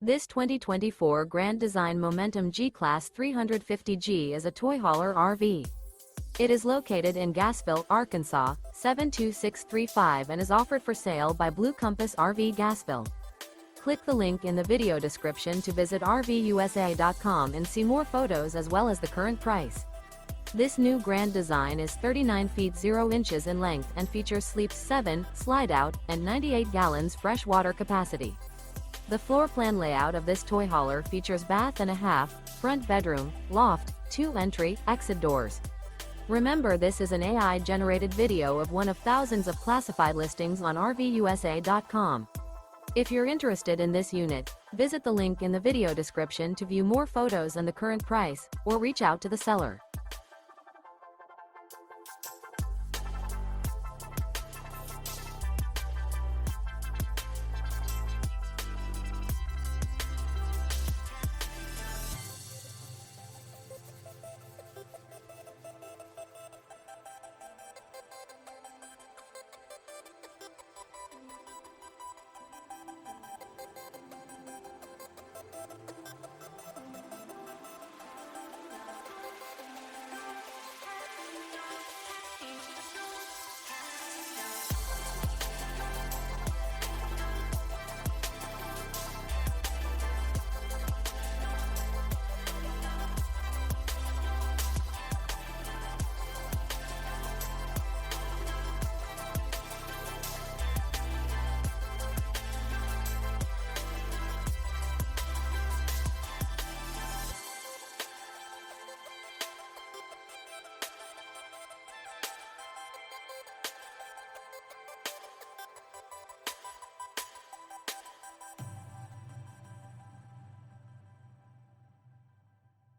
This 2024 Grand Design Momentum G-Class 350G is a toy hauler RV. It is located in Gassville, Arkansas, 72635 and is offered for sale by Blue Compass RV Gassville. Click the link in the video description to visit RVUSA.com and see more photos as well as the current price. This new Grand Design is 39 feet 0 inches in length and features sleeps 7, Slideout, and 98 gallons fresh water capacity. The floor plan layout of this toy hauler features bath and a half, front bedroom, loft, 2 entry, exit doors. Remember, this is an AI-generated video of one of thousands of classified listings on RVUSA.com. If you're interested in this unit, visit the link in the video description to view more photos and the current price, or reach out to the seller.